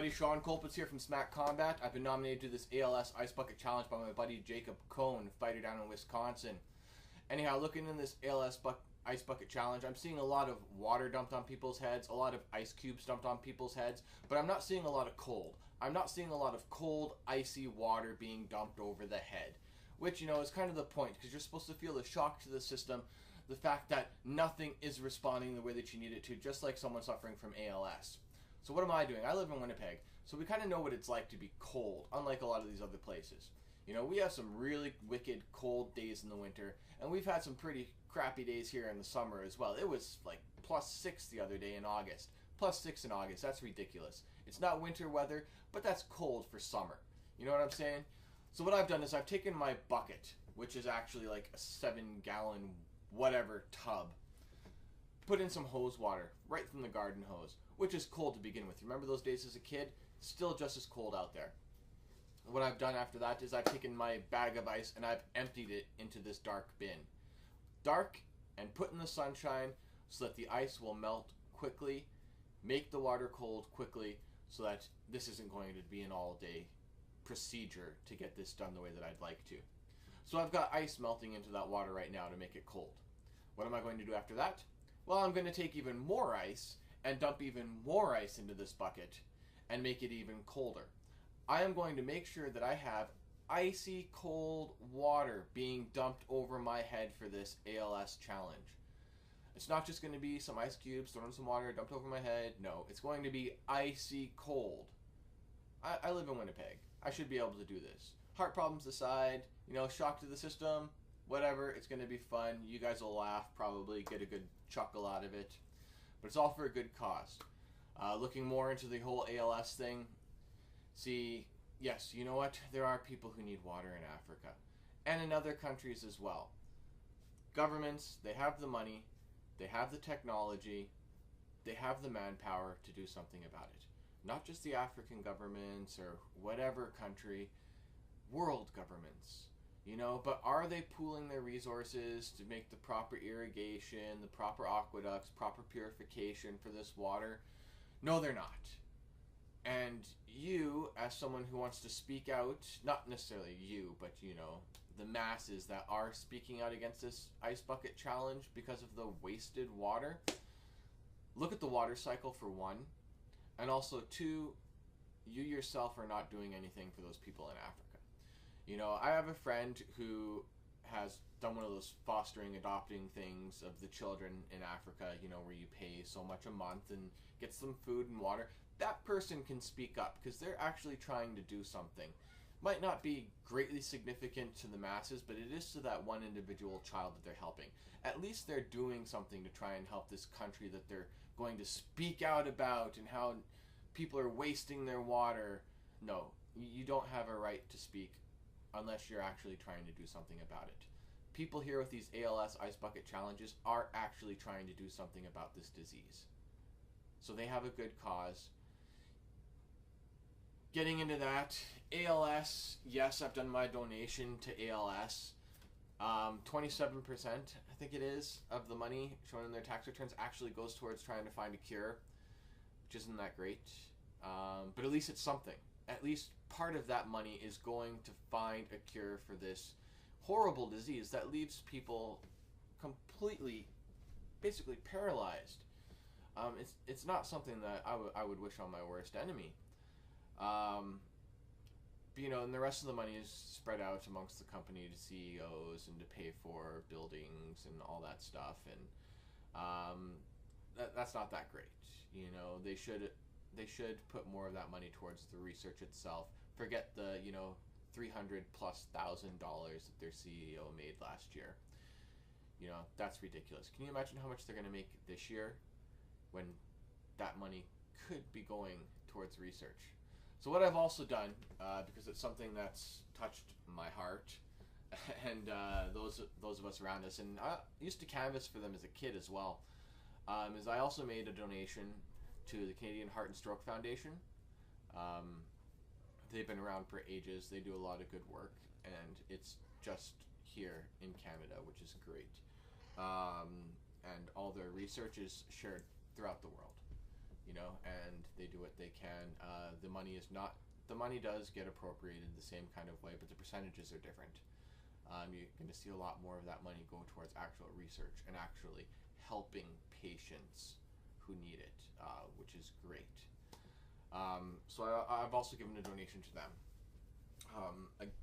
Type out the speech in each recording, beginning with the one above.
everybody, Sean Colpitts here from SMMACK Combat. I've been nominated to this ALS Ice Bucket Challenge by my buddy Jacob Cohn, fighter down in Wisconsin. Anyhow, looking in this Ice Bucket Challenge, I'm seeing a lot of water dumped on people's heads, a lot of ice cubes dumped on people's heads, but I'm not seeing a lot of cold. I'm not seeing a lot of cold, icy water being dumped over the head, which, you know, is kind of the point, because you're supposed to feel the shock to the system, the fact that nothing is responding the way that you need it to, just like someone suffering from ALS. So what am I doing? I live in Winnipeg, so we kind of know what it's like to be cold, unlike a lot of these other places. You know, we have some really wicked cold days in the winter, and we've had some pretty crappy days here in the summer as well. It was like +6 the other day in August. +6 in August, that's ridiculous. It's not winter weather, but that's cold for summer. You know what I'm saying? So what I've done is I've taken my bucket, which is actually like a 7-gallon whatever tub, put in some hose water, right from the garden hose, which is cold to begin with. Remember those days as a kid? Still just as cold out there. What I've done after that is I've taken my bag of ice and I've emptied it into this dark bin. Dark and put in the sunshine so that the ice will melt quickly, make the water cold quickly, so that this isn't going to be an all-day procedure to get this done the way that I'd like to. So I've got ice melting into that water right now to make it cold. What am I going to do after that? Well, I'm going to take even more ice and dump even more ice into this bucket and make it even colder. I am going to make sure that I have icy cold water being dumped over my head for this ALS challenge. It's not just going to be some ice cubes thrown in some water dumped over my head. No, it's going to be icy cold. I live in Winnipeg. I should be able to do this. Heart problems aside, you know, shock to the system, whatever, it's going to be fun. You guys will laugh, probably get a good chuckle out of it. But it's all for a good cause. Looking more into the whole ALS thing, see, yes, you know what? There are people who need water in Africa and in other countries as well. Governments, they have the money, they have the technology, they have the manpower to do something about it. Not just the African governments or whatever country, world governments, you know, but are they pooling their resources to make the proper irrigation, the proper aqueducts, proper purification for this water? No, they're not. And you, as someone who wants to speak out, not necessarily you, but, you know, the masses that are speaking out against this ice bucket challenge because of the wasted water, look at the water cycle for one, and also two, you yourself are not doing anything for those people in Africa. You know, I have a friend who has done one of those fostering, adopting things of the children in Africa, you know, where you pay so much a month and get some food and water. That person can speak up because they're actually trying to do something. Might not be greatly significant to the masses, but it is to that one individual child that they're helping. At least they're doing something to try and help this country that they're going to speak out about and how people are wasting their water. No, you don't have a right to speak unless you're actually trying to do something about it. People here with these ALS Ice Bucket Challenges are actually trying to do something about this disease. So they have a good cause. Getting into that, ALS, yes, I've done my donation to ALS. 27%, I think it is, of the money shown in their tax returns actually goes towards trying to find a cure, which isn't that great. But at least it's something. At least part of that money is going to find a cure for this horrible disease that leaves people completely, basically paralyzed. It's not something that I would wish on my worst enemy. But, you know, and the rest of the money is spread out amongst the company to CEOs and to pay for buildings and all that stuff, and that's not that great. You know, they should put more of that money towards the research itself. Forget the, you know, $300,000+ that their CEO made last year. You know, that's ridiculous. Can you imagine how much they're going to make this year when that money could be going towards research? So what I've also done, because it's something that's touched my heart and those of us around us, and I used to canvass for them as a kid as well, is I also made a donation to the Canadian Heart and Stroke Foundation. They've been around for ages. They do a lot of good work, and it's just here in Canada, which is great. And all their research is shared throughout the world. and they do what they can. The money is not, the money does get appropriated the same kind of way, but the percentages are different. You're going to see a lot more of that money go towards actual research and actually helping patients who need it, which is great. So I've also given a donation to them.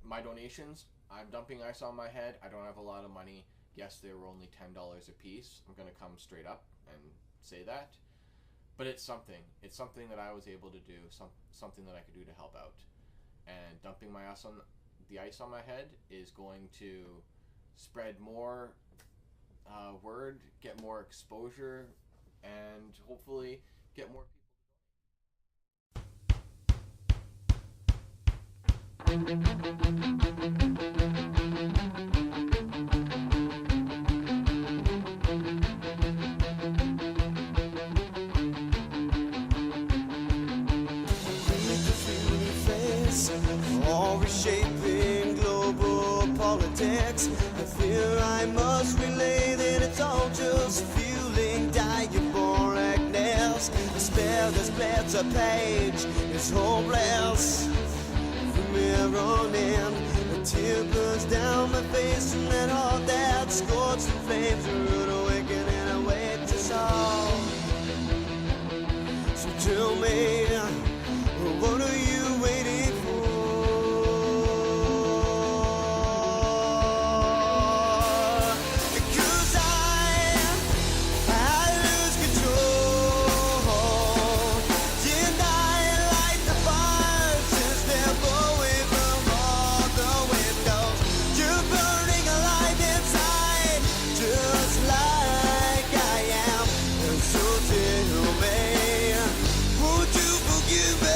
My donations, I'm dumping ice on my head. I don't have a lot of money. Yes, they were only $10 a piece. I'm going to come straight up and say that. But it's something. It's something that I was able to do, something that I could do to help out. And dumping the ice on my head is going to spread more word, get more exposure, and hopefully get more all reshaping global politics. I fear I must relay that it's all just fueling diabolicness. The spell that splits a page is hopeless. From here on in, a tear burns down my face, and that heart that scorched in flames, a rude awakening awaits us all. So tell me, what are you waiting for? Because I lose control. Did I light the fires and step away from all the windows? You're burning alive inside, just like I am. And so tell me, would you forgive me?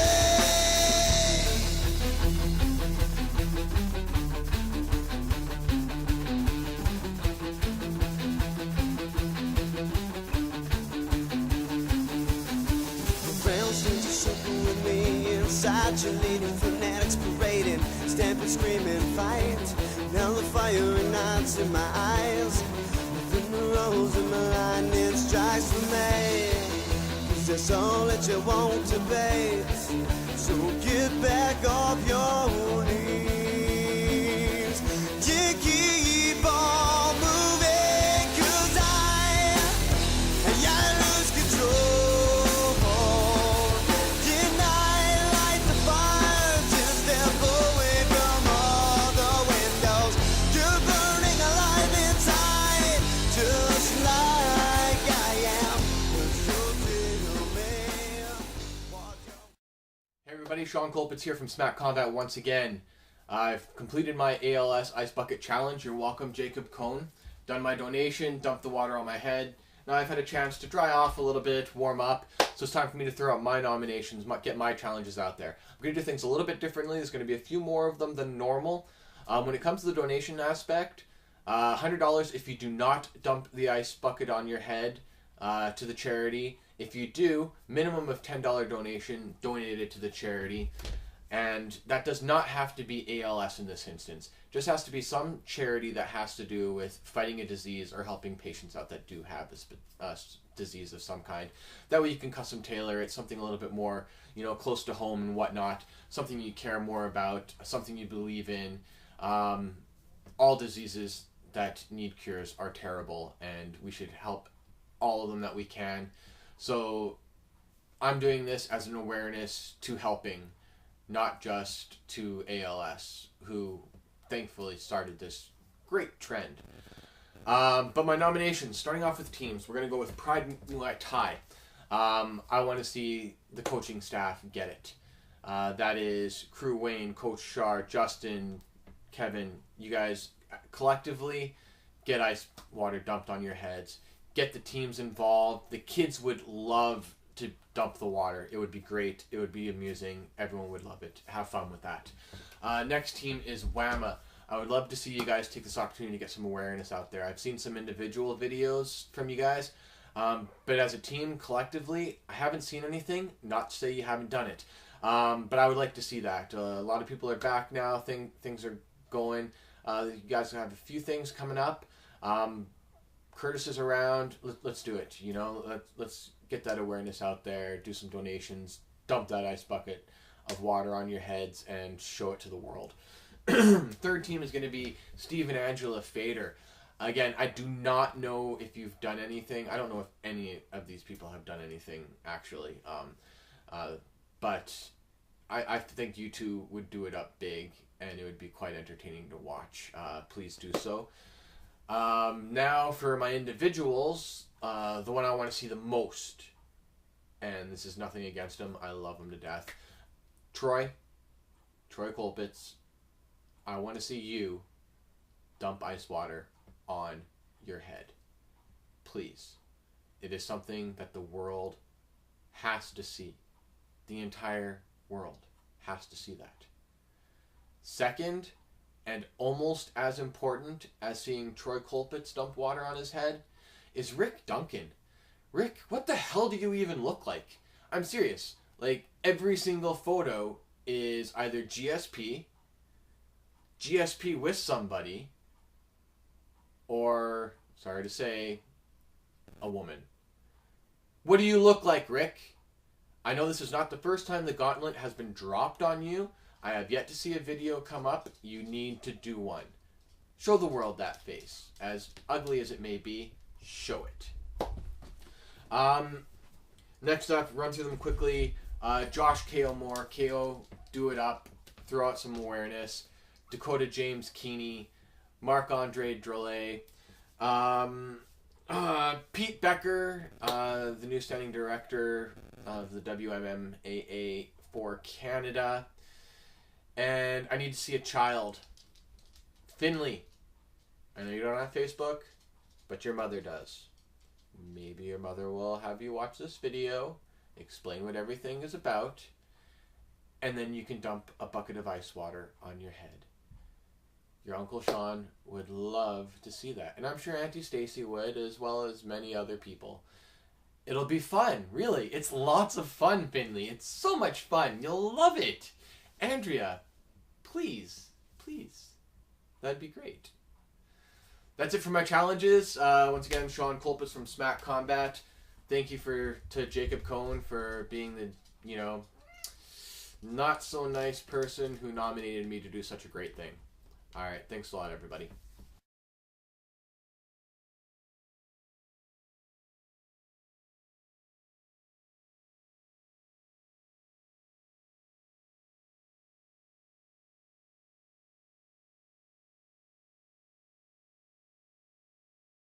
With me inside, cheerleading fanatics parading, stamping, screaming, fight. Now the fire ignites in my eyes, within the rose of my lightning strikes for me. 'Cause that's all that you want to be. So get back off your knees. You keep on moving, 'cause I lose control. Everybody, Sean Colpitts here from SMMACK Combat once again. I've completed my ALS Ice Bucket Challenge. You're welcome, Jacob Cohn. Done my donation, dumped the water on my head. Now I've had a chance to dry off a little bit, warm up, so it's time for me to throw out my nominations, get my challenges out there. I'm going to do things a little bit differently. There's going to be a few more of them than normal. When it comes to the donation aspect, $100 if you do not dump the ice bucket on your head to the charity. If you do, minimum of $10 donation donated to the charity. And that does not have to be ALS in this instance. Just has to be some charity that has to do with fighting a disease or helping patients out that do have a disease of some kind. That way you can custom tailor it, something a little bit more, close to home and whatnot, something you care more about, something you believe in. All diseases that need cures are terrible, and we should help all of them that we can. So I'm doing this as an awareness to helping, not just to ALS, who thankfully started this great trend. But my nominations, starting off with teams, we're going to go with Pride Muay Thai. I want to see the coaching staff get it. That is Crew Wayne, Coach Shar, Justin, Kevin. You guys collectively get ice water dumped on your heads. Get the teams involved. The kids would love to dump the water. It would be great. It would be amusing. Everyone would love it. Have fun with that. Next team is WAMMA. I would love to see you guys take this opportunity to get some awareness out there. I've seen some individual videos from you guys, but as a team, collectively, I haven't seen anything. Not to say you haven't done it, but I would like to see that. A lot of people are back now. Things are going. You guys have a few things coming up. Curtis is around, let's do it. You know, let's get that awareness out there, do some donations, dump that ice bucket of water on your heads and show it to the world. Third team is going to be Steve and Angela Fader. Again, I do not know if you've done anything. I don't know if any of these people have done anything, actually. But I think you two would do it up big, and it would be quite entertaining to watch. Please do so. Now for my individuals, the one I want to see the most, and this is nothing against him, I love him to death, Troy Colpitts. I want to see you dump ice water on your head. Please. It is something that the world has to see. The entire world has to see that. Second, and almost as important as seeing Troy Colpitts dump water on his head, is Rick Duncan. Rick, what the hell do you even look like? I'm serious. Like, every single photo is either GSP with somebody, or, sorry to say, a woman. What do you look like, Rick? I know this is not the first time the gauntlet has been dropped on you. I have yet to see a video come up. You need to do one. Show the world that face. As ugly as it may be, show it. Next up, run through them quickly. Josh K.O. Moore. K.O., do it up. Throw out some awareness. Dakota James Keeney. Marc-Andre Drolet. Pete Becker, the new standing director of the WMMAA for Canada. And I need to see a child. Finleigh. I know you don't have Facebook, but your mother does. Maybe your mother will have you watch this video, explain what everything is about, and then you can dump a bucket of ice water on your head. Your Uncle Sean would love to see that. And I'm sure Auntie Stacy would, as well as many other people. It'll be fun, really. It's lots of fun, Finleigh. It's so much fun. You'll love it. Andrea, please. That'd be great. That's it for my challenges. Once again, Sean Colpitts from SMMACK Combat. Thank you to Jacob Cohn for being the, not so nice person who nominated me to do such a great thing. All right, thanks a lot, everybody.